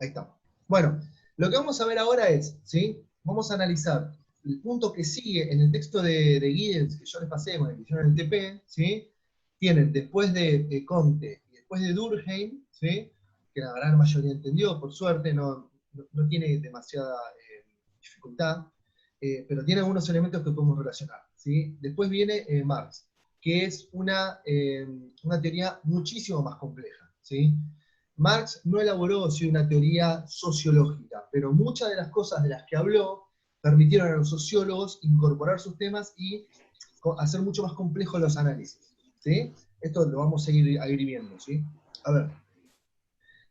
Ahí está. Bueno, lo que vamos a ver ahora es, ¿sí? Vamos a analizar el punto que sigue en el texto de Giddens, que yo les pasé con la edición del TP, ¿sí? Tienen después de Comte y después de Durkheim, ¿sí? Que la gran mayoría entendió, por suerte, no tiene demasiada dificultad, pero tiene algunos elementos que podemos relacionar, ¿sí? Después viene Marx, que es una teoría muchísimo más compleja, ¿sí? Marx no elaboró sí, una teoría sociológica, pero muchas de las cosas de las que habló permitieron a los sociólogos incorporar sus temas y hacer mucho más complejos los análisis, ¿sí? Esto lo vamos a ir viendo, ¿sí? A ver,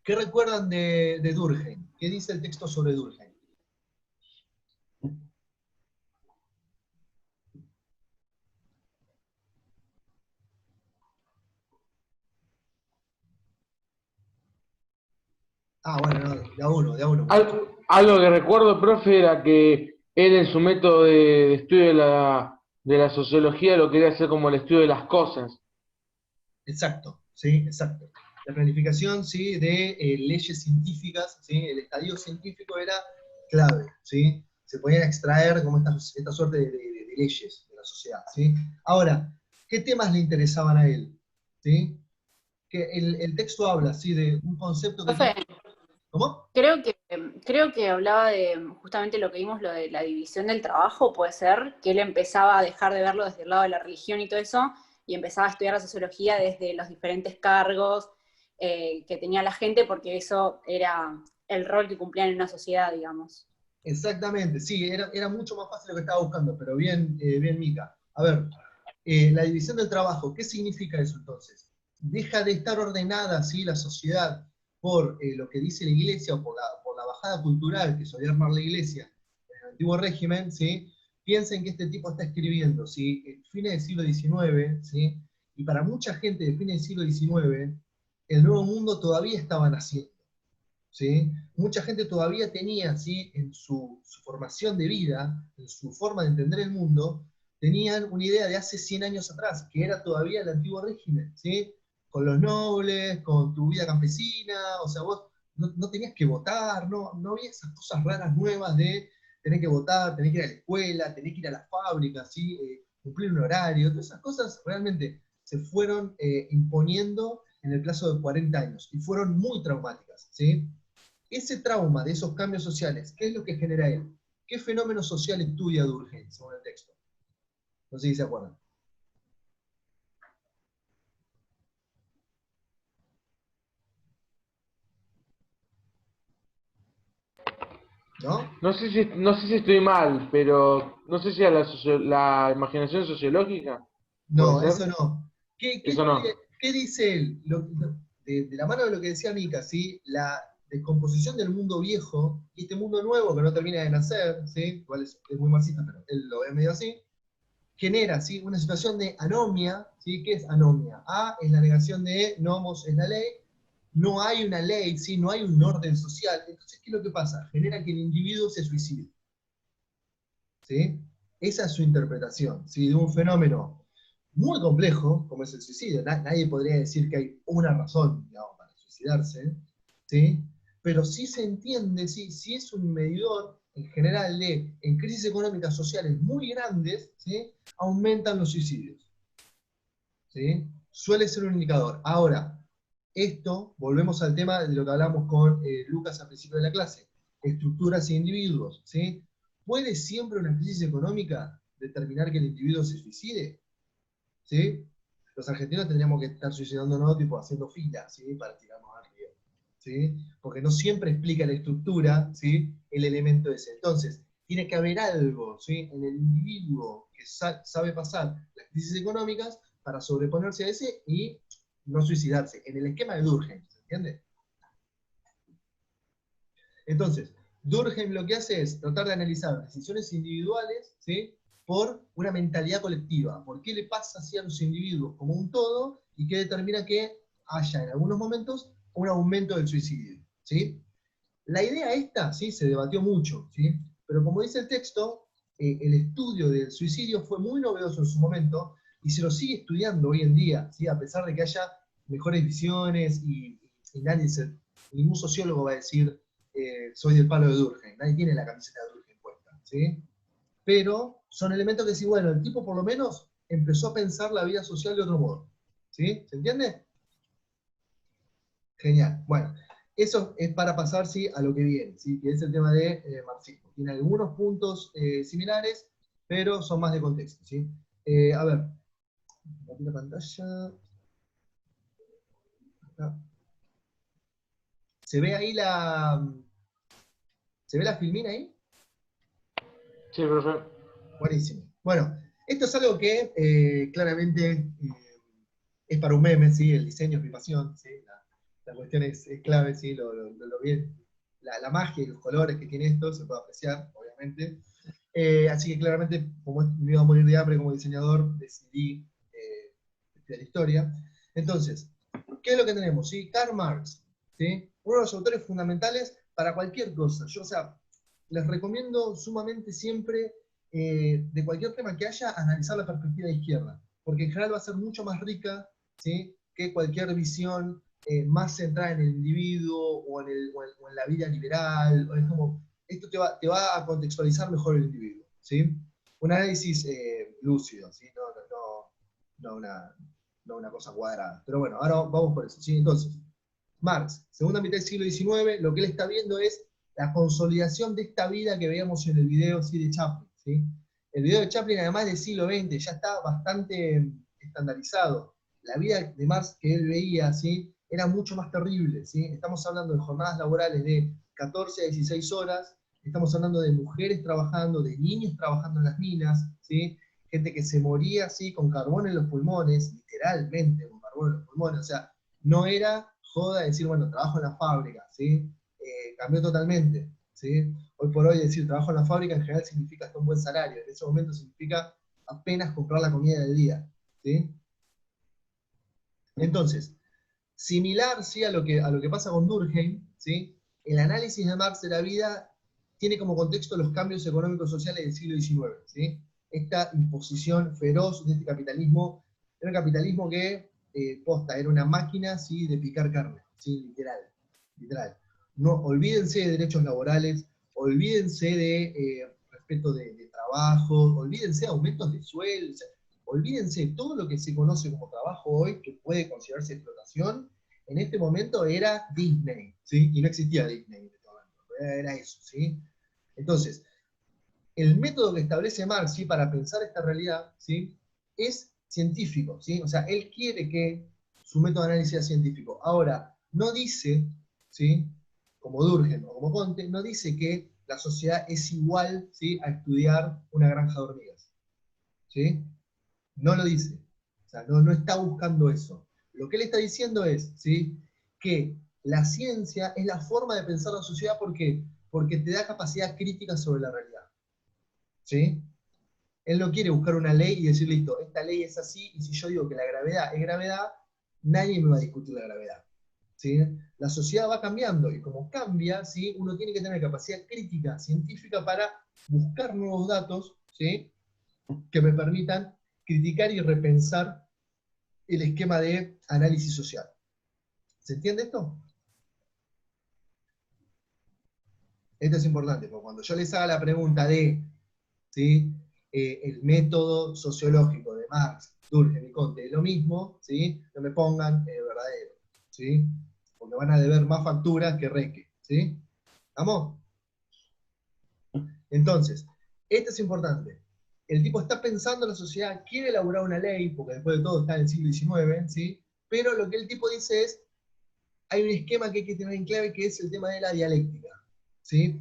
¿qué recuerdan de Durkheim? ¿Qué dice el texto sobre Durkheim? Ah, bueno, no, de a uno. Algo que recuerdo, profe, era que él en su método de estudio de la sociología lo quería hacer como el estudio de las cosas. Exacto, ¿sí? Exacto. La planificación, ¿sí? De leyes científicas, ¿sí? El estadio científico era clave, ¿sí? Se podían extraer como esta suerte de leyes de la sociedad, ¿sí? Ahora, ¿qué temas le interesaban a él? ¿Sí? Que el texto habla, ¿sí? De un concepto que Profe, tiene... ¿Cómo? creo que hablaba de justamente lo que vimos, lo de la división del trabajo, puede ser, que él empezaba a dejar de verlo desde el lado de la religión y todo eso, y empezaba a estudiar la sociología desde los diferentes cargos que tenía la gente, porque eso era el rol que cumplían en una sociedad, digamos. Exactamente, sí, era mucho más fácil lo que estaba buscando, pero bien, bien Mica. A ver, la división del trabajo, ¿qué significa eso entonces? Deja de estar ordenada, ¿sí? La sociedad por lo que dice la iglesia o por la bajada cultural que solía armar la iglesia en el antiguo régimen, ¿sí? Piensen que este tipo está escribiendo, ¿sí? En fines del siglo XIX, ¿sí? Y para mucha gente de fines del siglo XIX, el nuevo mundo todavía estaba naciendo. ¿Sí? Mucha gente todavía tenía, ¿sí? En su formación de vida, en su forma de entender el mundo, tenían una idea de hace 100 años atrás, que era todavía el antiguo régimen, ¿sí? Con los nobles, con tu vida campesina, o sea, vos no tenías que votar, no había esas cosas raras nuevas de tener que votar, tener que ir a la escuela, tener que ir a la fábrica, ¿sí? Cumplir un horario, todas esas cosas realmente se fueron imponiendo en el plazo de 40 años y fueron muy traumáticas, ¿sí? Ese trauma de esos cambios sociales, ¿qué es lo que genera él? ¿Qué fenómeno social estudia Durkheim, según el texto? No sé si se acuerdan. ¿No? No sé si estoy mal, pero no sé si a la imaginación sociológica, ¿puede No, ser? eso no. Eso no. ¿Qué dice él? De la mano de lo que decía Mika, ¿sí? La descomposición del mundo viejo y este mundo nuevo que no termina de nacer, ¿sí? Igual es muy marxista, pero él lo ve medio así, genera, ¿sí? Una situación de anomia, ¿sí? ¿Qué es anomia? A es la negación de nomos es la ley, no hay una ley, ¿sí? No hay un orden social. Entonces, ¿qué es lo que pasa? Genera que el individuo se suicide, ¿sí? Esa es su interpretación, ¿sí? De un fenómeno muy complejo, como es el suicidio. Nadie podría decir que hay una razón, digamos, para suicidarse, ¿sí? Pero sí se entiende, sí es un medidor en general de, en crisis económicas sociales muy grandes, ¿sí? Aumentan los suicidios, ¿sí? Suele ser un indicador. Ahora, esto, volvemos al tema de lo que hablamos con Lucas al principio de la clase, estructuras e individuos, ¿sí? ¿Puede siempre una crisis económica determinar que el individuo se suicide? ¿Sí? Los argentinos tendríamos que estar suicidándonos, tipo, haciendo filas, ¿sí? Para tirarnos al río, ¿sí? Porque no siempre explica la estructura, ¿sí? El elemento ese. Entonces, tiene que haber algo, ¿sí? En el individuo que sabe pasar las crisis económicas para sobreponerse a ese y no suicidarse. En el esquema de Durkheim, ¿se entiende? Entonces, Durkheim lo que hace es tratar de analizar decisiones individuales, ¿sí? Por una mentalidad colectiva. ¿Por qué le pasa así a los individuos como un todo y qué determina que haya en algunos momentos un aumento del suicidio? ¿Sí? La idea esta, ¿sí? Se debatió mucho, ¿sí? Pero como dice el texto, el estudio del suicidio fue muy novedoso en su momento y se lo sigue estudiando hoy en día, ¿sí? A pesar de que haya mejores visiones y ningún sociólogo va a decir soy del palo de Durkheim, nadie tiene la camiseta de Durkheim puesta, ¿sí? Pero son elementos que sí, bueno, el tipo por lo menos empezó a pensar la vida social de otro modo, ¿sí? ¿Se entiende? Genial. Bueno, eso es para pasar, ¿sí?, a lo que viene, ¿sí?, que es el tema de marxismo. Tiene algunos puntos similares, pero son más de contexto, ¿sí? A ver, compartir la pantalla. Acá. ¿Se ve ahí ¿Se ve la filmina ahí? Sí, profe. Buenísimo. Bueno, esto es algo que claramente es para un meme, ¿sí? El diseño es mi pasión, ¿sí? La cuestión es clave, ¿sí? Lo bien, la magia y los colores que tiene esto se puede apreciar, obviamente. Así que claramente, como me iba a morir de hambre como diseñador, decidí estudiar historia. Entonces, ¿qué es lo que tenemos? ¿Sí? Karl Marx, ¿sí? Uno de los autores fundamentales para cualquier cosa. Yo, o sea, les recomiendo sumamente siempre, de cualquier tema que haya, analizar la perspectiva de izquierda, porque en general va a ser mucho más rica, ¿sí?, que cualquier visión más centrada en el individuo o en la vida liberal. Es como, esto te va a contextualizar mejor el individuo, ¿sí? Un análisis lúcido, ¿sí? No una cosa cuadrada. Pero bueno, ahora vamos por eso, ¿sí? Entonces, Marx, segunda mitad del siglo XIX, lo que él está viendo es la consolidación de esta vida que veíamos en el video, ¿sí?, de Chaplin, ¿sí? El video de Chaplin, además del siglo XX, ya está bastante estandarizado. La vida de Marx que él veía, ¿sí?, era mucho más terrible, ¿sí? Estamos hablando de jornadas laborales de 14 a 16 horas, estamos hablando de mujeres trabajando, de niños trabajando en las minas, ¿sí? Gente que se moría, ¿sí?, con carbón en los pulmones, literalmente con carbón en los pulmones. O sea, no era joda decir, bueno, trabajo en la fábrica, ¿sí? Cambió totalmente, ¿sí? Hoy por hoy decir trabajo en la fábrica en general significa hasta un buen salario, en ese momento significa apenas comprar la comida del día, ¿sí? Entonces, similar, ¿sí?, a lo que pasa con Durkheim, ¿sí?, el análisis de Marx de la vida tiene como contexto los cambios económicos sociales del siglo XIX, ¿sí? Esta imposición feroz de este capitalismo, era un capitalismo que, posta, era una máquina, ¿sí?, de picar carne, ¿sí?, literal, literal. No, olvídense de derechos laborales, olvídense de respeto de trabajo, olvídense de aumentos de sueldo, o sea, olvídense de todo lo que se conoce como trabajo hoy, que puede considerarse explotación. En este momento era Disney, ¿sí? Y no existía Disney en este momento, era eso, ¿sí? Entonces, el método que establece Marx, ¿sí?, para pensar esta realidad, ¿sí?, es científico, ¿sí? O sea, él quiere que su método de análisis sea científico. Ahora, no dice, ¿sí?, como Durkheim o como Comte, no dice que la sociedad es igual, ¿sí?, a estudiar una granja de hormigas, ¿sí? No lo dice. O sea, no está buscando eso. Lo que él está diciendo es, ¿sí?, que la ciencia es la forma de pensar la sociedad. ¿Por qué? Porque te da capacidad crítica sobre la realidad, ¿sí? Él no quiere buscar una ley y decir, listo, esta ley es así, y si yo digo que la gravedad es gravedad, nadie me va a discutir la gravedad, ¿sí? La sociedad va cambiando, y como cambia, ¿sí?, uno tiene que tener capacidad crítica científica para buscar nuevos datos, ¿sí?, que me permitan criticar y repensar el esquema de análisis social. ¿Se entiende esto? Esto es importante, porque cuando yo les haga la pregunta de, ¿sí?, el método sociológico de Marx, Durkheim y Comte es lo mismo, ¿sí?, no me pongan verdadero, ¿sí?, porque van a deber más facturas que Reque, ¿sí? ¿Vamos? Entonces, esto es importante. El tipo está pensando en la sociedad, quiere elaborar una ley, porque después de todo está en el siglo XIX, ¿sí?, pero lo que el tipo dice es, hay un esquema que hay que tener en clave, que es el tema de la dialéctica, ¿sí?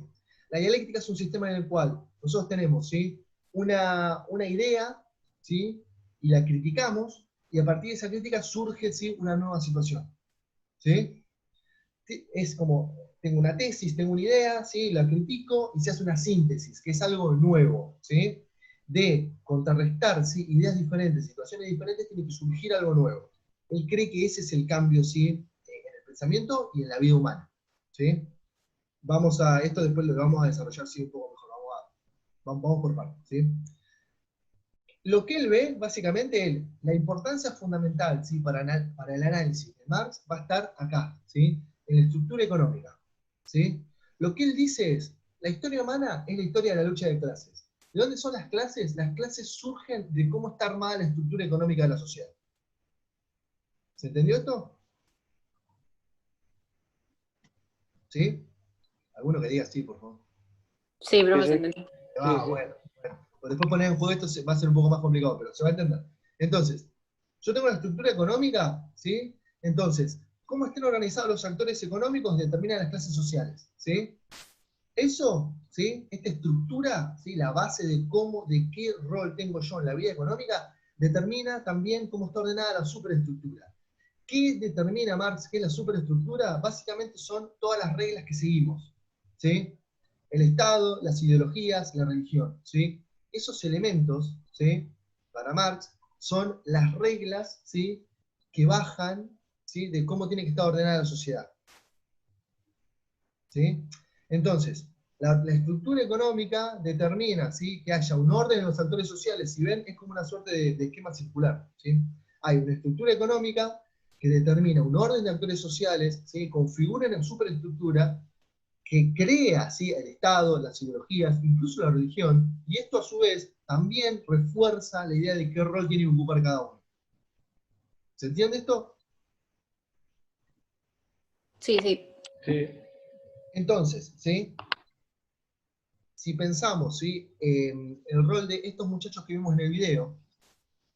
La dialéctica es un sistema en el cual nosotros tenemos, ¿sí?, una idea, ¿sí?, y la criticamos, y a partir de esa crítica surge, ¿sí?, una nueva situación, ¿sí? Es como, tengo una tesis, tengo una idea, ¿sí?, la critico, y se hace una síntesis, que es algo nuevo, ¿sí? De contrarrestar, ¿sí?, ideas diferentes, situaciones diferentes, tiene que surgir algo nuevo. Él cree que ese es el cambio, ¿sí?, pensamiento y en la vida humana, ¿sí? Esto después lo vamos a desarrollar, sí, un poco mejor, vamos por partes, ¿sí? Lo que él ve, básicamente, la importancia fundamental, ¿sí?, para el análisis de Marx va a estar acá, ¿sí?, en la estructura económica, ¿sí? Lo que él dice es, la historia humana es la historia de la lucha de clases. ¿De dónde son las clases? Las clases surgen de cómo está armada la estructura económica de la sociedad. ¿Se entendió esto? ¿Sí? ¿Alguno que diga sí, por favor? Sí, Sí, profe, se sí. entendió. Ah, Sí, bueno. Pues después poner en juego esto va a ser un poco más complicado, pero se va a entender. Entonces, yo tengo la estructura económica, ¿sí? Entonces, cómo estén organizados los actores económicos determinan las clases sociales, ¿sí? Eso, ¿sí? Esta estructura, ¿sí? La base de cómo, de qué rol tengo yo en la vida económica, determina también cómo está ordenada la superestructura. ¿Qué determina Marx que es la superestructura? Básicamente son todas las reglas que seguimos, ¿sí? El Estado, las ideologías, la religión, ¿sí? Esos elementos, ¿sí? Para Marx, son las reglas, ¿sí? Que bajan, ¿sí? De cómo tiene que estar ordenada la sociedad, ¿sí? Entonces, la estructura económica determina, ¿sí? Que haya un orden en los actores sociales. Si ven, es como una suerte de esquema circular, ¿sí? Hay una estructura económica que determina un orden de actores sociales, ¿sí? Configura una superestructura que crea, ¿sí? El Estado, las ideologías, incluso la religión, y esto a su vez también refuerza la idea de qué rol tiene que ocupar cada uno. ¿Se entiende esto? Sí, sí. sí. Entonces, ¿sí? Si pensamos, ¿sí? En el rol de estos muchachos que vimos en el video,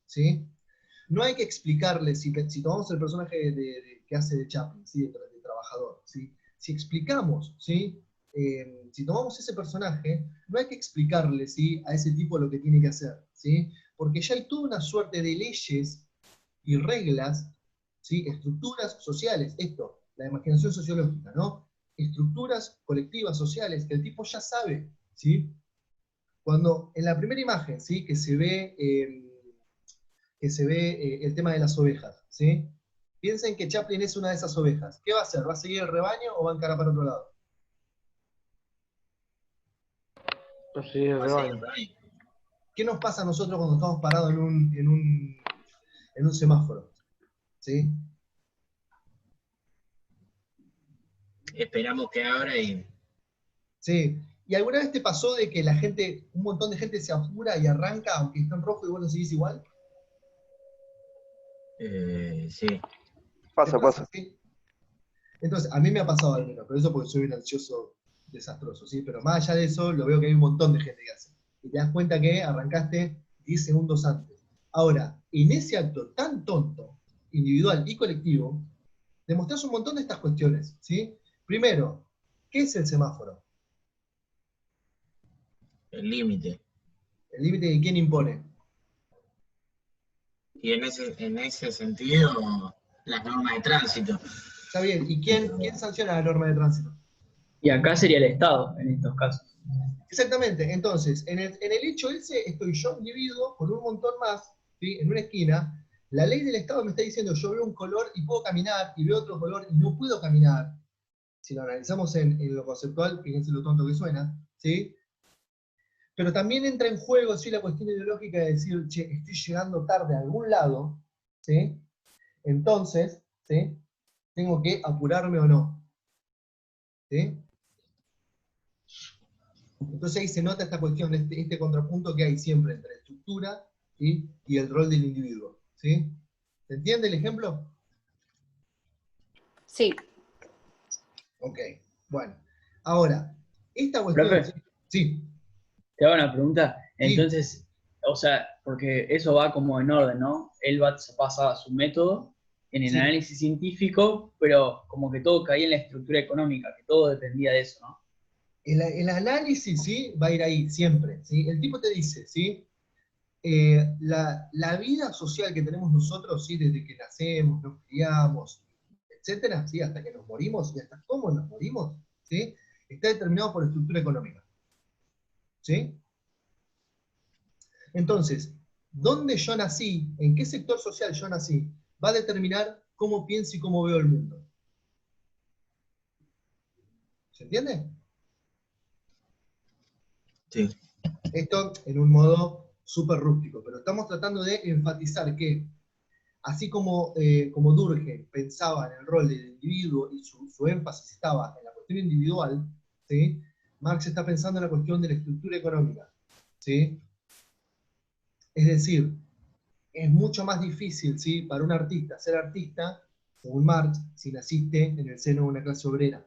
¿sí? No hay que explicarles, si tomamos el personaje que hace de Chaplin, ¿sí? De trabajador, ¿sí? Si explicamos, ¿sí? Si tomamos ese personaje, no hay que explicarle, ¿sí? A ese tipo lo que tiene que hacer, ¿sí? Porque ya hay toda una suerte de leyes y reglas, ¿sí? Estructuras sociales, esto, la imaginación sociológica, ¿no? Estructuras colectivas sociales que el tipo ya sabe, ¿sí? Cuando en la primera imagen, ¿sí? Que se ve el tema de las ovejas, ¿sí? Piensen que Chaplin es una de esas ovejas. ¿Qué va a hacer? ¿Va a seguir el rebaño o va a encarar para otro lado? Sí, el rebaño. ¿Qué nos pasa a nosotros cuando estamos parados en un semáforo? ¿Sí? Esperamos que abra y ¿Sí? ¿Y alguna vez te pasó de que la gente, un montón de gente se apura y arranca aunque está en rojo y vos lo seguís igual? sí. ¿Te Pasa, pasa, pasa. sí? Entonces, a mí me ha pasado al menos, pero eso porque soy un ansioso desastroso, ¿sí? Pero más allá de eso, lo veo que hay un montón de gente que hace. Y te das cuenta que arrancaste 10 segundos antes. Ahora, en ese acto tan tonto, individual y colectivo, demostrás un montón de estas cuestiones, ¿sí? Primero, ¿qué es el semáforo? El límite. ¿El límite de quién impone? Y en ese sentido, las normas de tránsito. Está bien, ¿y quién sanciona la norma de tránsito? Y acá sería el Estado, en estos casos. Exactamente, entonces, en el hecho ese, estoy yo, individuo, con un montón más, ¿sí? En una esquina. La ley del Estado me está diciendo, yo veo un color y puedo caminar, y veo otro color y no puedo caminar. Si lo analizamos en lo conceptual, fíjense lo tonto que suena, ¿sí? Pero también entra en juego, ¿sí? La cuestión ideológica de decir, che, estoy llegando tarde a algún lado, ¿sí? Entonces, ¿sí? Tengo que apurarme o no, ¿sí? Entonces ahí se nota esta cuestión, este contrapunto que hay siempre entre estructura, ¿sí? Y el rol del individuo, ¿sí? ¿Se entiende el ejemplo? Sí. Ok, bueno. Ahora, esta cuestión, Profe, sí, te hago una pregunta. sí, Entonces, o sea, porque eso va como en orden, ¿no? Él basaba su método en el sí. análisis científico, pero como que todo caía en la estructura económica, que todo dependía de eso, ¿no? El análisis, ¿sí? Va a ir ahí, siempre, ¿sí? El tipo te dice, ¿sí? La vida social que tenemos nosotros, ¿sí? Desde que nacemos, nos criamos, etcétera, ¿sí? Hasta que nos morimos y hasta cómo nos morimos, ¿sí? Está determinado por la estructura económica, ¿sí? Entonces, ¿dónde yo nací, en qué sector social yo nací, va a determinar cómo pienso y cómo veo el mundo? ¿Se entiende? Sí. Esto en un modo súper rústico, pero estamos tratando de enfatizar que, así como Durkheim pensaba en el rol del individuo y su énfasis estaba en la cuestión individual, ¿sí? ¿sí? Marx está pensando en la cuestión de la estructura económica, ¿sí? Es decir, es mucho más difícil, ¿sí?, para un artista ser artista, según Marx, si naciste en el seno de una clase obrera.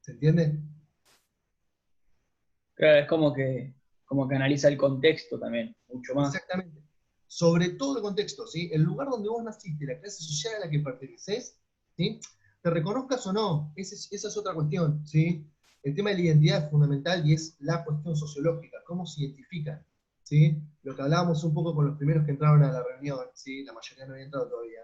¿Se entiende? Claro, es como que analiza el contexto también, mucho más. Exactamente. Sobre todo el contexto, ¿sí? El lugar donde vos naciste, la clase social a la que perteneces, ¿sí? Te reconozcas o no, esa es otra cuestión, ¿sí? El tema de la identidad es fundamental y es la cuestión sociológica, cómo se identifican, ¿sí? Lo que hablábamos un poco con los primeros que entraron a la reunión, ¿sí? La mayoría no había entrado todavía.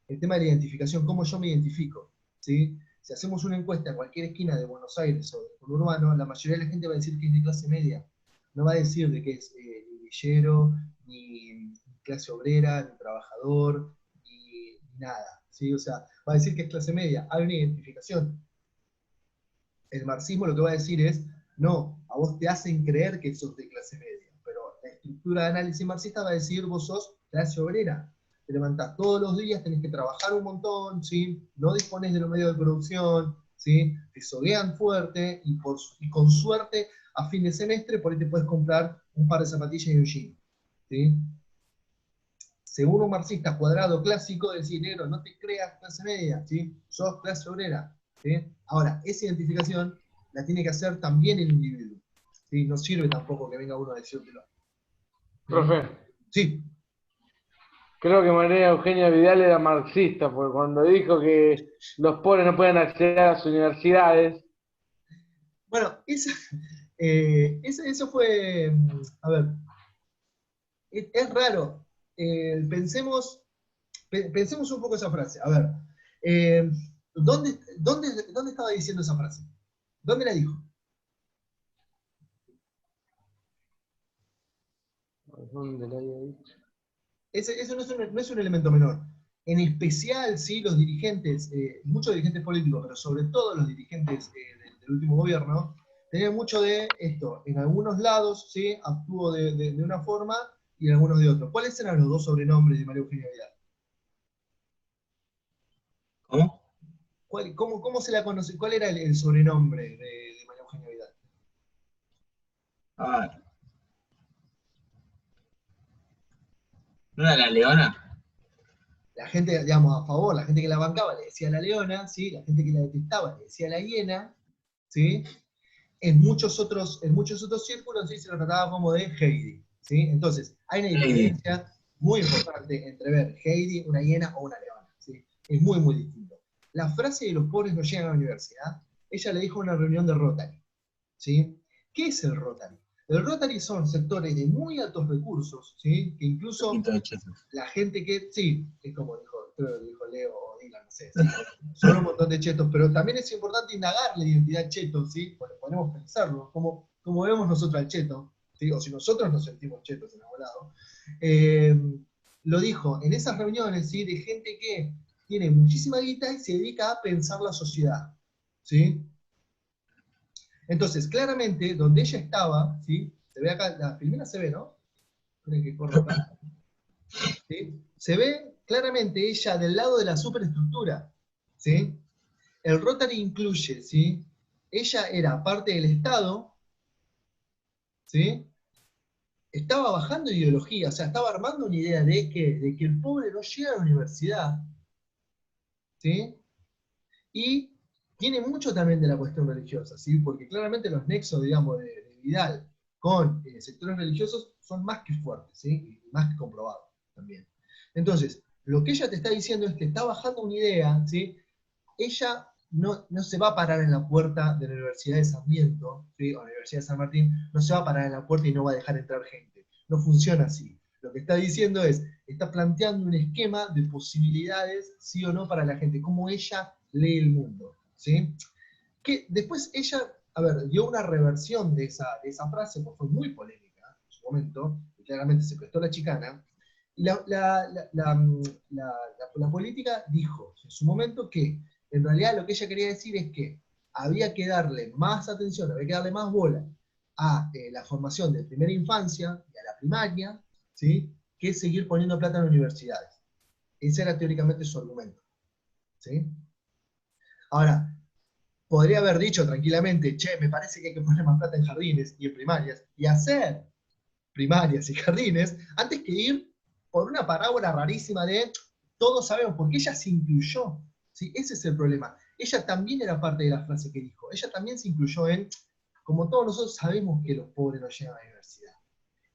El tema de la identificación, cómo yo me identifico, ¿sí? Si hacemos una encuesta en cualquier esquina de Buenos Aires o del conurbano, la mayoría de la gente va a decir que es de clase media. No va a decir de que es ni villero, ni clase obrera, ni trabajador, ni nada, ¿sí? O sea, va a decir que es clase media. Hay una identificación. El marxismo lo que va a decir es, no, a vos te hacen creer que sos de clase media, pero la estructura de análisis marxista va a decir, vos sos clase obrera. Te levantás todos los días, tenés que trabajar un montón, ¿sí? No disponés de los medios de producción, ¿sí? Te soguean fuerte y con suerte a fin de semestre por ahí te puedes comprar un par de zapatillas y un jean, ¿sí? Según un marxista cuadrado clásico, decir, negro, no te creas clase media, ¿sí? Sos clase obrera, ¿sí? Ahora, esa identificación la tiene que hacer también el individuo, ¿sí? No sirve tampoco que venga uno a decírtelo. Profe, Sí, creo que María Eugenia Vidal era marxista, porque cuando dijo que los pobres no pueden acceder a las universidades, bueno, eso fue, a ver, es raro. Pensemos, pensemos un poco esa frase. A ver, eh, ¿dónde estaba diciendo esa frase? ¿Dónde la dijo? ¿dónde lo había dicho? Eso no es un elemento menor. En especial, sí, los dirigentes, muchos dirigentes políticos, pero sobre todo los dirigentes del último gobierno, tenían mucho de esto. En algunos lados, sí, actuó de una forma y en algunos de otro. ¿Cuáles eran los dos sobrenombres de María Eugenia Vidal? ¿Cómo? ¿Cómo se la conoce? ¿Cuál era el sobrenombre de María Eugenia Vidal? Ah, ¿no era la Leona? La gente, digamos, a favor, la gente que la bancaba le decía la leona, ¿sí? La gente que la detestaba le decía la hiena, ¿sí? En muchos otros círculos sí se lo trataba como de Heidi, ¿sí? Entonces, hay una Heidi. diferencia muy importante entre ver Heidi, una hiena o una leona, ¿sí? Es muy, muy distinto. La frase de los pobres no llegan a la universidad, ella le dijo en una reunión de Rotary, ¿sí? ¿Qué es el Rotary? El Rotary son sectores de muy altos recursos, ¿sí? Que Un incluso poquito de chetos. la gente que, sí, es como dijo, creo que dijo Leo o Dylan, no sé, ¿sí? Son un montón de chetos, pero también es importante indagar la identidad cheto, ¿sí? Porque podemos pensarlo, como vemos nosotros al cheto, ¿sí? O si nosotros nos sentimos chetos en algún lado. Eh, lo dijo en esas reuniones, ¿sí? De gente que tiene muchísima guita y se dedica a pensar la sociedad, ¿sí? Entonces, claramente, donde ella estaba, ¿sí? Se ve acá, la filmina se ve, ¿no? Esperen que corro acá. ¿Sí? Se ve claramente ella del lado de la superestructura, ¿sí? El Rotary incluye, ¿sí? Ella era parte del Estado, ¿sí? Estaba bajando ideología, o sea, estaba armando una idea de que el pobre no llega a la universidad, ¿sí? Y tiene mucho también de la cuestión religiosa, ¿sí? Porque claramente los nexos, digamos, de Vidal con sectores religiosos son más que fuertes, ¿sí? Y más que comprobados también. Entonces, lo que ella te está diciendo es que está bajando una idea, ¿sí? Ella no se va a parar en la puerta de la Universidad de Sarmiento, ¿sí? O la Universidad de San Martín, no se va a parar en la puerta y no va a dejar entrar gente. No funciona así. Lo que está diciendo es, está planteando un esquema de posibilidades, sí o no, para la gente, cómo ella lee el mundo, ¿sí? Que después ella, a ver, dio una reversión de esa frase, porque fue muy polémica en su momento, y claramente se prestó la chicana, y la política dijo en su momento que en realidad lo que ella quería decir es que había que darle más atención, había que darle más bola a la formación de primera infancia y a la primaria, ¿sí? Que seguir poniendo plata en universidades. Ese era teóricamente su argumento, ¿sí? Ahora, podría haber dicho tranquilamente, che, me parece que hay que poner más plata en jardines y en primarias, y hacer primarias y jardines, antes que ir por una parábola rarísima de todos sabemos, porque ella se incluyó. ¿Sí? Ese es el problema. Ella también era parte de la frase que dijo. Ella también se incluyó en, como todos nosotros sabemos que los pobres no llegan a la universidad.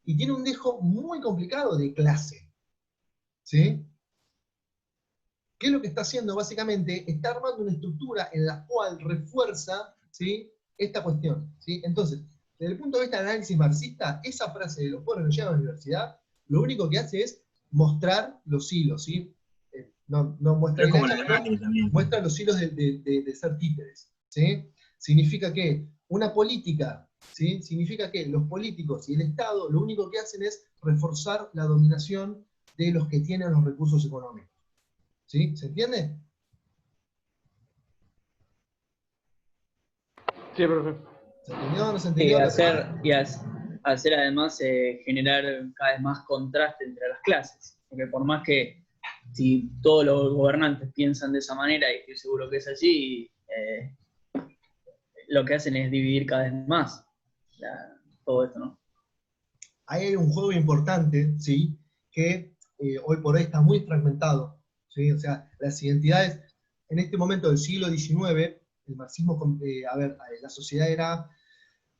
Y tiene un dejo muy complicado de clase. ¿Sí? ¿Qué es lo que está haciendo? Básicamente, está armando una estructura en la cual refuerza, ¿sí?, esta cuestión. ¿Sí? Entonces, desde el punto de vista del análisis marxista, esa frase de los pobres no llegan a la universidad, lo único que hace es mostrar los hilos, ¿sí? No muestra Pero es como la hilacha, grande también. muestra los hilos de ser títeres. ¿Sí? Significa que una política, ¿sí?, significa que los políticos y el Estado lo único que hacen es reforzar la dominación de los que tienen los recursos económicos. ¿Sí? ¿Se entiende? Sí, profe. ¿Se entendió o no se Y entendió? hacer además generar cada vez más contraste entre las clases. Porque por más que si todos los gobernantes piensan de esa manera, y estoy seguro que es así, lo que hacen es dividir cada vez más todo esto, ¿no? Ahí hay un juego importante, ¿sí?, que hoy por hoy está muy fragmentado. ¿Sí? O sea, las identidades, en este momento del siglo XIX, el marxismo, la sociedad era,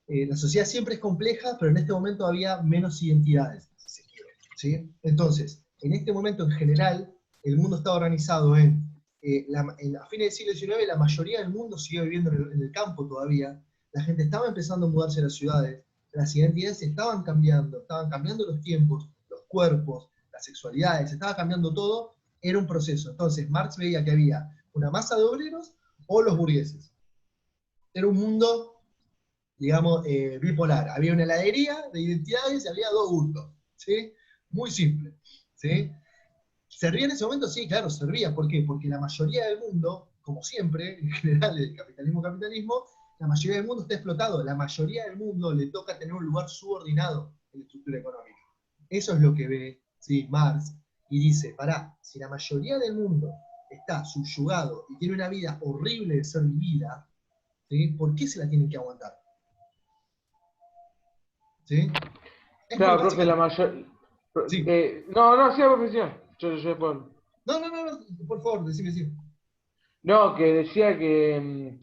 la sociedad siempre es compleja, pero en este momento había menos identidades, si se quiere. ¿Sí? Entonces, en este momento en general, el mundo está organizado a fines del siglo XIX, la mayoría del mundo sigue viviendo en el campo todavía, la gente estaba empezando a mudarse a las ciudades, las identidades estaban cambiando los tiempos, los cuerpos, las sexualidades, estaba cambiando todo, era un proceso. Entonces, Marx veía que había una masa de obreros o los burgueses. Era un mundo, digamos, bipolar. Había una heladería de identidades y había dos gustos. ¿Sí? Muy simple. ¿Sí? ¿Servía en ese momento? Sí, claro, servía. ¿Por qué? Porque la mayoría del mundo, como siempre, en general, el capitalismo, la mayoría del mundo está explotado. La mayoría del mundo le toca tener un lugar subordinado en la estructura económica. Eso es lo que ve, ¿sí?, Marx, y dice, pará, si la mayoría del mundo está subyugado y tiene una vida horrible de ser vivida, ¿sí?, ¿por qué se la tienen que aguantar? ¿Sí? Es muy Claro, profe, básica. la mayor. Sí. No, sí, profesión. Yo después. No, por favor, decime, sí. No, que decía que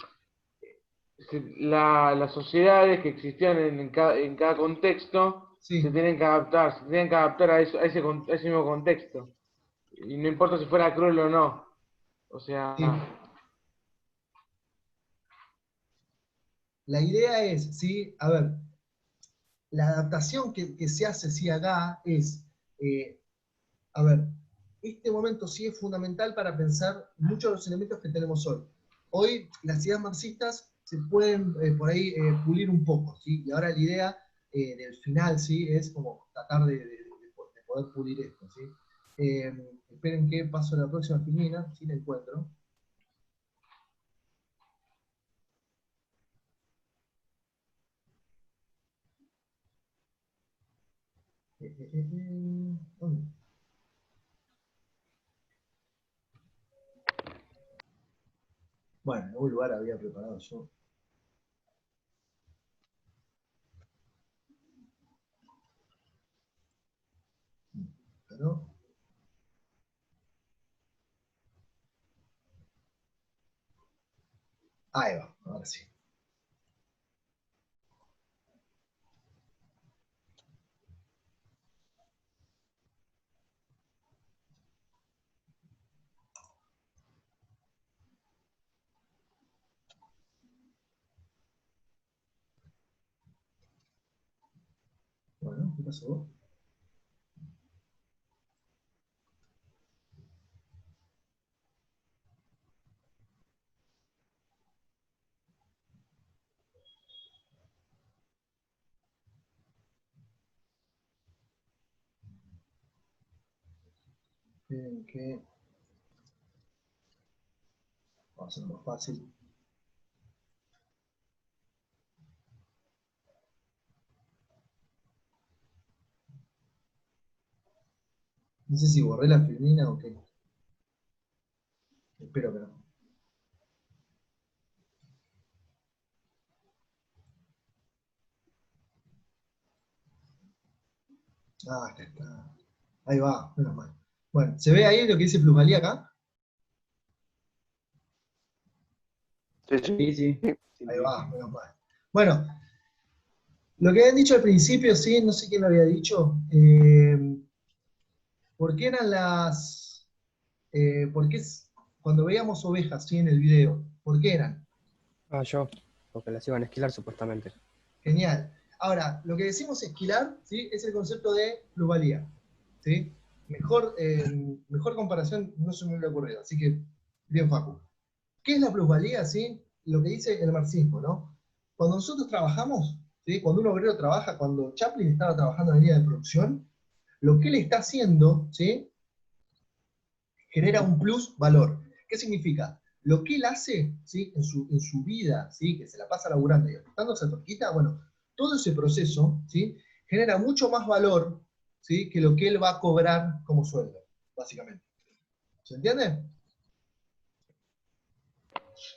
las sociedades que existían en cada contexto Sí. se tienen que adaptar a, eso, a ese mismo contexto. Y no importa si fuera cruel o no. O sea, Sí. La idea es, ¿sí? A ver, la adaptación que se hace, sí, acá es, eh, a ver, este momento sí es fundamental para pensar muchos de los elementos que tenemos hoy. Hoy las ideas marxistas se pueden por ahí pulir un poco, ¿sí? Y ahora la idea del final, ¿sí?, es como tratar de poder pulir esto, ¿sí? Esperen que paso a la próxima filmina, si la encuentro. ¿Dónde? Bueno, en algún lugar había preparado yo. Pero, ahí va, ahora sí. Bueno, ¿qué pasó? Que va a ser más fácil. No sé si borré la filmina o qué. Espero que no. Ah, acá está. Ahí va, menos mal. Bueno, ¿se ve ahí lo que dice plusvalía acá? Sí, sí. Sí, sí. Ahí va, menos mal. Bueno, lo que habían dicho al principio, sí, no sé quién lo había dicho. ¿Por qué eran por qué cuando veíamos ovejas, sí, en el video, ¿por qué eran? Ah, yo, porque las iban a esquilar supuestamente. Genial. Ahora, lo que decimos esquilar, ¿sí? Es el concepto de plusvalía, ¿sí? Mejor comparación no se me hubiera ocurrido, así que bien, Facu. ¿Qué es la plusvalía, sí? Lo que dice el marxismo, ¿no? Cuando nosotros trabajamos, ¿sí? Cuando un obrero trabaja, cuando Chaplin estaba trabajando en la línea de producción, lo que él está haciendo, ¿sí? Genera un plus valor. ¿Qué significa? Lo que él hace, ¿sí? en su vida, ¿sí? Que se la pasa laburando y ajustando esa torquita, bueno, todo ese proceso, ¿sí? Genera mucho más valor, ¿sí? Que lo que él va a cobrar como sueldo, básicamente. ¿Se entiende?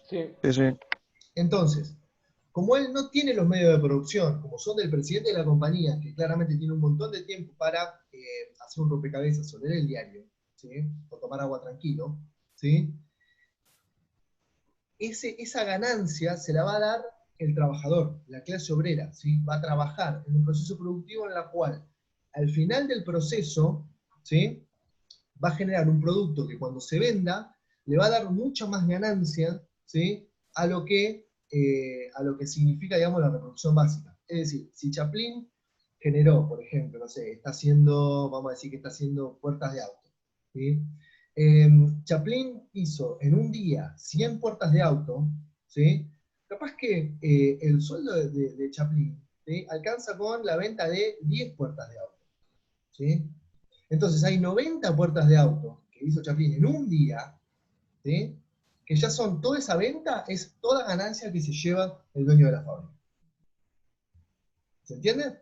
Sí. Sí, sí. Entonces, como él no tiene los medios de producción, como son del presidente de la compañía, que claramente tiene un montón de tiempo para hacer un rompecabezas o leer el diario, ¿sí? O tomar agua tranquilo, ¿sí? Esa ganancia se la va a dar el trabajador, la clase obrera, ¿sí? Va a trabajar en un proceso productivo en el cual, al final del proceso, ¿sí? Va a generar un producto que cuando se venda le va a dar mucha más ganancia, ¿sí? a lo que significa, digamos, la reproducción básica. Es decir, si Chaplin generó, por ejemplo, no sé, vamos a decir que está haciendo puertas de auto, ¿sí? Chaplin hizo en un día 100 puertas de auto, ¿sí? Capaz que el sueldo de Chaplin, ¿sí? Alcanza con la venta de 10 puertas de auto, ¿sí? Entonces hay 90 puertas de auto que hizo Chaplin en un día, ¿sí? Que ya son, toda esa venta es toda ganancia que se lleva el dueño de la fábrica. ¿Se entiende?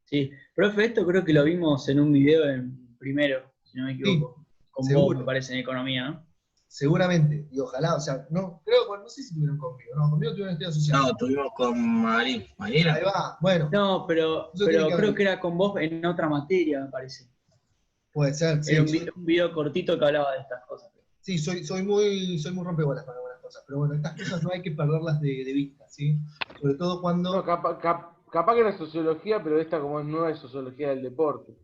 Sí, profe, esto creo que lo vimos en un video en primero, si no me Sí, equivoco. Con vos, me seguro, parece, en economía, ¿no? seguramente. Y ojalá, o sea, no, no sé si tuvieron conmigo, no, conmigo tuvieron estudio social. No, tuvimos con Ahí Mariela. va, bueno, No, eso tiene que pero creo haber, que era con vos en otra materia, me parece. puede ser, Era sí, un video cortito que hablaba de estas cosas. sí, soy muy rompebolas para algunas cosas, pero bueno, estas cosas no hay que perderlas de vista, ¿sí? Sobre todo No, cuando. capaz que era sociología, pero esta como es nueva es sociología del deporte.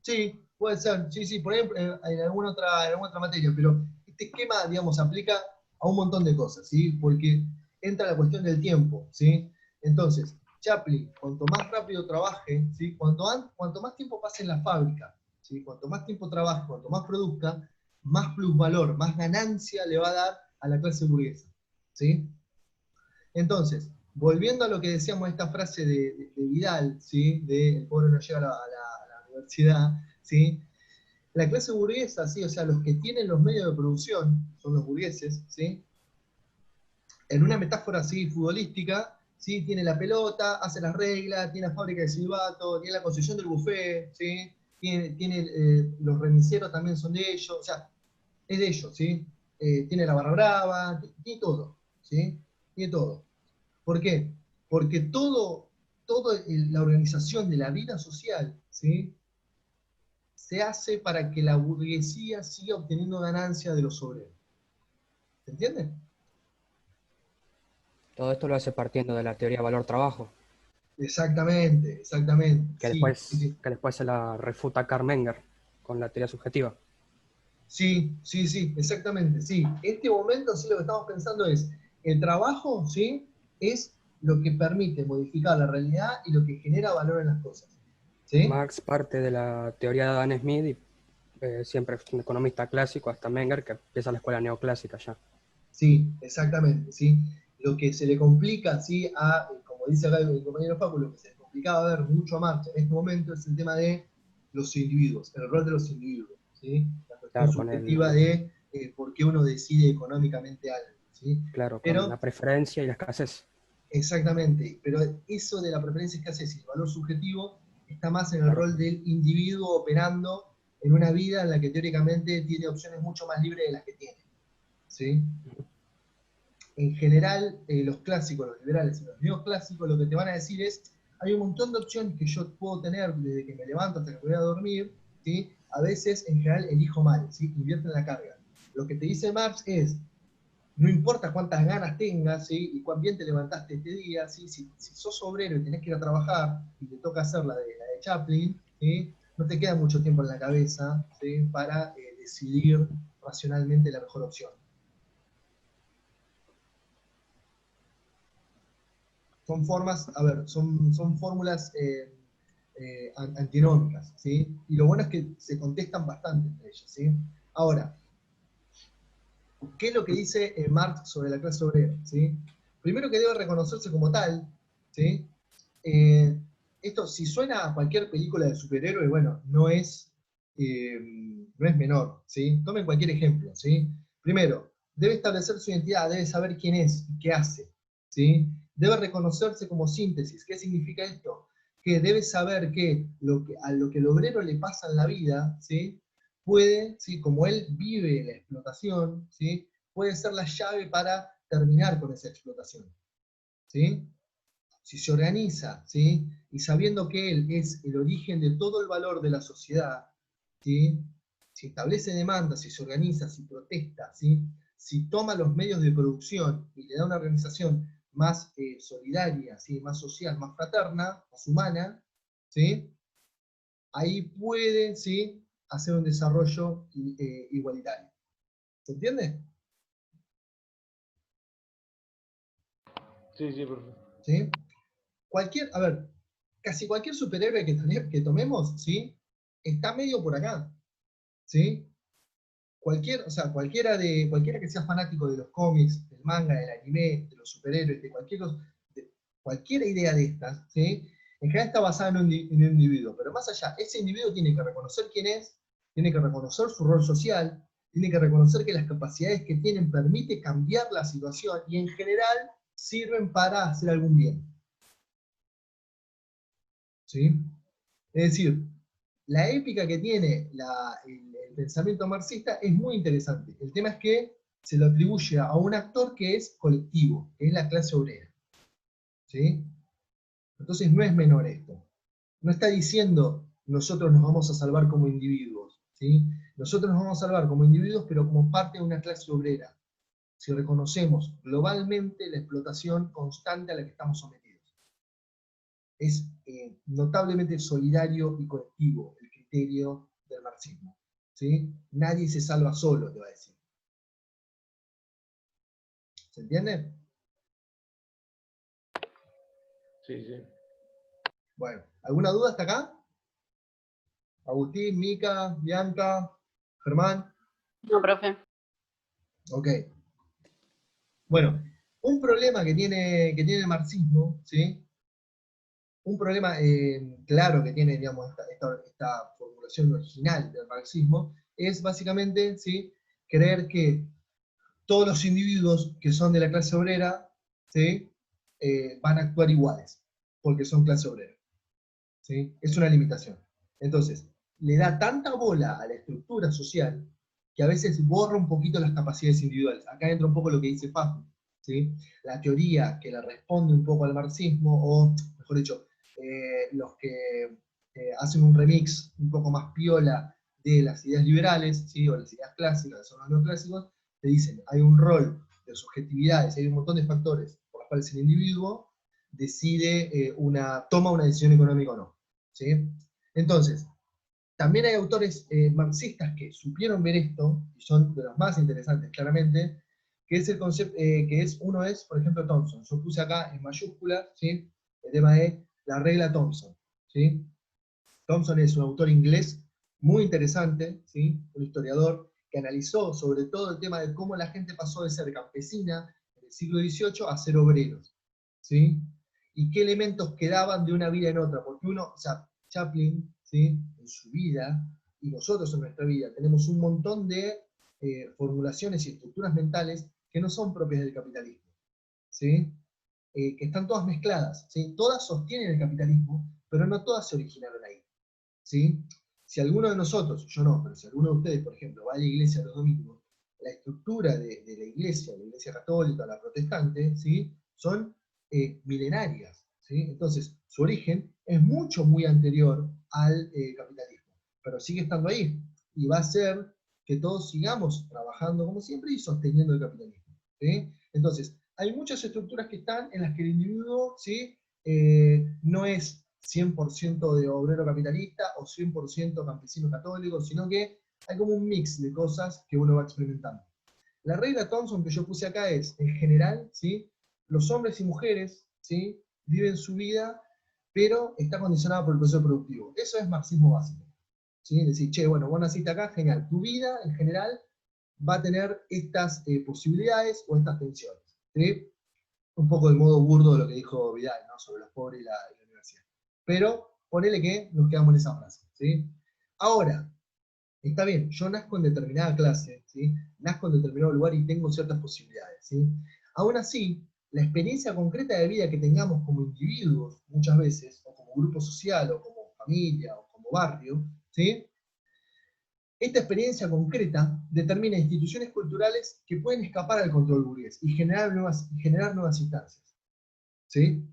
Sí, puede ser, sí, sí, por ejemplo, en alguna otra materia, pero este esquema, digamos, aplica a un montón de cosas, ¿sí? Porque entra la cuestión del tiempo, ¿sí? Entonces, Chaplin, cuanto más rápido trabaje, ¿sí? Cuanto más tiempo pase en la fábrica, ¿sí? Cuanto más tiempo trabaje, cuanto más produzca, más plusvalor, más ganancia le va a dar a la clase burguesa, ¿sí? Entonces, volviendo a lo que decíamos, esta frase de Vidal, ¿sí? De el pobre no llega a la universidad, ¿sí? La clase burguesa, ¿sí? O sea, los que tienen los medios de producción son los burgueses, ¿sí? En una metáfora así futbolística, ¿sí? Tiene la pelota, hace las reglas, tiene la fábrica de silbato, tiene la concesión del buffet, ¿sí? Los remiseros también son de ellos, o sea, es de ellos, ¿sí? Tiene la barra brava, tiene todo, ¿sí? Tiene todo. ¿Por qué? Porque todo la organización de la vida social, ¿sí? Se hace para que la burguesía siga obteniendo ganancias de los obreros. ¿Se entiende? Todo esto lo hace partiendo de la teoría valor-trabajo, Exactamente, exactamente. Sí, sí, sí. que después se la refuta Karl Menger con la teoría subjetiva. Sí, sí, sí, exactamente, sí. Este momento, sí, lo que estamos pensando es, el trabajo, ¿sí? Es lo que permite modificar la realidad y lo que genera valor en las cosas. ¿Sí? Marx parte de la teoría de Adam Smith y siempre es un economista clásico, hasta Menger, que empieza la escuela neoclásica ya. Sí, exactamente, ¿sí? Lo que se le complica, ¿sí? Como dice acá el compañero Facu, lo que se le complicaba ver mucho a Marx en este momento es el tema de los individuos, el rol de los individuos, ¿sí? La cuestión Claro, subjetiva de por qué uno decide económicamente algo, ¿sí? con la Pero, preferencia y la escasez. exactamente, pero eso de la preferencia escasez y el valor subjetivo está más en el Claro, rol del individuo operando en una vida en la que teóricamente tiene opciones mucho más libres de las que tiene, ¿sí? En general, los clásicos, los liberales y los neoclásicos, lo que te van a decir es, hay un montón de opciones que yo puedo tener desde que me levanto hasta que me voy a dormir, ¿sí? A veces, en general, elijo mal, ¿sí? Invierto en la carga. Lo que te dice Marx es, no importa cuántas ganas tengas, ¿sí? Y cuán bien te levantaste este día, ¿sí? Si sos obrero y tenés que ir a trabajar y te toca hacer la de Chaplin, ¿sí? No te queda mucho tiempo en la cabeza, ¿sí? Para decidir racionalmente la mejor opción. Son formas, a ver, son fórmulas antinómicas, ¿sí? Y lo bueno es que se contestan bastante entre ellas, ¿sí? Ahora, ¿qué es lo que dice Marx sobre la clase obrera? ¿Sí? Primero que debe reconocerse como tal, ¿sí? Esto, si suena a cualquier película de superhéroe, bueno, no es menor, ¿sí? Tomen cualquier ejemplo, ¿sí? Primero, debe establecer su identidad, debe saber quién es y qué hace, ¿sí? Debe reconocerse como síntesis. ¿Qué significa esto? Que debe saber que, a lo que el obrero le pasa en la vida, ¿sí? Puede, ¿sí? Como él vive la explotación, ¿sí? Puede ser la llave para terminar con esa explotación, ¿sí? Si se organiza, ¿sí? Y sabiendo que él es el origen de todo el valor de la sociedad, ¿sí? Si establece demandas, si se organiza, si protesta, ¿sí? Si toma los medios de producción y le da una organización más solidaria, ¿sí? Más social, más fraterna, más humana, ¿sí? Ahí puede, ¿sí? Hacer un desarrollo igualitario. ¿Se entiende? Sí, sí, perfecto. ¿Sí? A ver, casi cualquier superhéroe que tomemos, ¿sí? Está medio por acá, ¿sí? Cualquiera que sea fanático de los cómics, del manga, del anime, de los superhéroes, de cualquier idea de estas, ¿sí? En general está basada en un individuo, pero más allá, ese individuo tiene que reconocer quién es, tiene que reconocer su rol social, tiene que reconocer que las capacidades que tienen permite cambiar la situación y en general sirven para hacer algún bien, ¿sí? Es decir, la épica que tiene el pensamiento marxista es muy interesante. El tema es que se lo atribuye a un actor que es colectivo, que es la clase obrera, ¿sí? Entonces no es menor esto. No está diciendo nosotros nos vamos a salvar como individuos, ¿sí? Nosotros nos vamos a salvar como individuos, pero como parte de una clase obrera, si reconocemos globalmente la explotación constante a la que estamos sometidos. Es notablemente solidario y colectivo el criterio del marxismo, ¿sí? Nadie se salva solo, te va a decir. ¿Se entiende? Sí, sí. Bueno, ¿alguna duda hasta acá? Agustín, Mica, Bianca, Germán. No, profe. Ok. Bueno, un problema que tiene el marxismo, ¿sí? Un problema claro que tiene, digamos, esta formulación original del marxismo es básicamente, ¿sí? Creer que todos los individuos que son de la clase obrera, ¿sí? Van a actuar iguales, porque son clase obrera, ¿sí? Es una limitación. Entonces, le da tanta bola a la estructura social que a veces borra un poquito las capacidades individuales. Acá entra un poco lo que dice Fajo, ¿sí? La teoría que le responde un poco al marxismo, o mejor dicho, los que hacen un remix un poco más piola de las ideas liberales, ¿sí? O las ideas clásicas, que son los neoclásicos, te dicen, hay un rol de subjetividades, hay un montón de factores por los cuales el individuo decide, toma una decisión económica o no, ¿sí? Entonces, también hay autores marxistas que supieron ver esto, y son de los más interesantes, claramente, que es el concepto, uno es, por ejemplo, Thompson. Yo puse acá en mayúsculas, ¿sí? El tema de la regla Thompson, ¿sí? Thompson es un autor inglés muy interesante, ¿sí? Un historiador que analizó sobre todo el tema de cómo la gente pasó de ser campesina en el siglo XVIII a ser obreros, ¿sí? Y qué elementos quedaban de una vida en otra, porque uno, o sea, Chaplin, ¿sí? En su vida, y nosotros en nuestra vida, tenemos un montón de formulaciones y estructuras mentales que no son propias del capitalismo, ¿sí? Que están todas mezcladas, ¿sí? Todas sostienen el capitalismo, pero no todas se originaron ahí, ¿sí? Si alguno de nosotros, yo no, pero si alguno de ustedes, por ejemplo, va a la iglesia los domingos, la estructura de la iglesia católica, la protestante, ¿sí? Son milenarias, ¿sí? Entonces, su origen es muy anterior al capitalismo, pero sigue estando ahí, y va a hacer que todos sigamos trabajando como siempre y sosteniendo el capitalismo, ¿sí? Entonces, hay muchas estructuras que están en las que el individuo, ¿sí? No es 100% de obrero capitalista o 100% campesino católico, sino que hay como un mix de cosas que uno va experimentando. La regla Thompson que yo puse acá es, en general, ¿sí? Los hombres y mujeres, ¿sí? Viven su vida, pero está condicionada por el proceso productivo. Eso es marxismo básico, ¿sí? Decir, che, bueno, vos naciste acá, genial. Tu vida, en general, va a tener estas posibilidades o estas tensiones, ¿sí? Un poco de modo burdo de lo que dijo Vidal, ¿no? Sobre los pobres y la universidad. Pero ponele que nos quedamos en esa frase, ¿sí? Ahora, está bien, yo nazco en determinada clase, ¿sí? Nazco en determinado lugar y tengo ciertas posibilidades, ¿sí? Aún así, la experiencia concreta de vida que tengamos como individuos, muchas veces, o como grupo social, o como familia, o como barrio, ¿sí? Esta experiencia concreta determina instituciones culturales que pueden escapar al control burgués y generar nuevas instancias, ¿sí?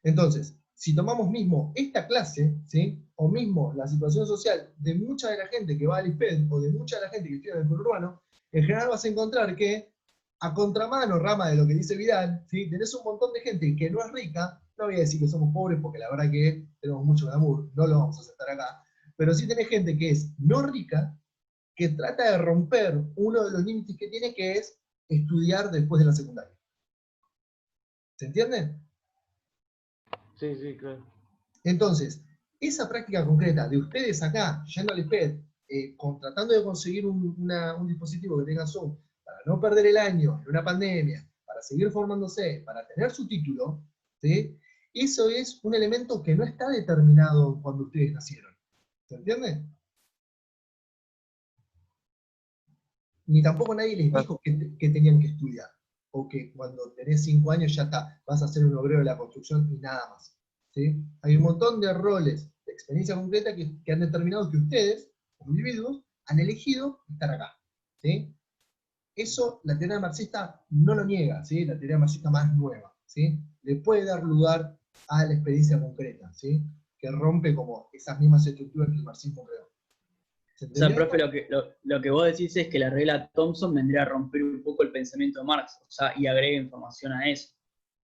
Entonces, si tomamos mismo esta clase, ¿sí? O mismo la situación social de mucha de la gente que va al IPED, o de mucha de la gente que estudia en el conurbano, en general vas a encontrar que, a contramano, rama de lo que dice Vidal, ¿sí? Tenés un montón de gente que no es rica, no voy a decir que somos pobres porque la verdad que tenemos mucho glamour, no lo vamos a aceptar acá, pero sí tenés gente que es no rica, que trata de romper uno de los límites que tiene, que es estudiar después de la secundaria. ¿Se entiende? Sí, sí, claro. Entonces, esa práctica concreta de ustedes acá, yendo al IPED, tratando de conseguir un dispositivo que tenga Zoom, para no perder el año en una pandemia, para seguir formándose, para tener su título, ¿sí? Eso es un elemento que no está determinado cuando ustedes nacieron. ¿Se entiende? Ni tampoco nadie les dijo que tenían que estudiar, o que cuando tenés 5 años ya está, vas a ser un obrero de la construcción y nada más. ¿Sí? Hay un montón de roles de experiencia concreta que han determinado que ustedes, como individuos, han elegido estar acá. ¿Sí? Eso la teoría marxista no lo niega, ¿sí? La teoría marxista más nueva, ¿sí? Le puede dar lugar a la experiencia concreta, ¿sí? Que rompe como esas mismas estructuras que el marxismo creó. ¿Se O sea, entendió profe, esto? lo que vos decís es que la regla Thompson vendría a romper un poco el pensamiento de Marx, o sea, y agrega información a eso.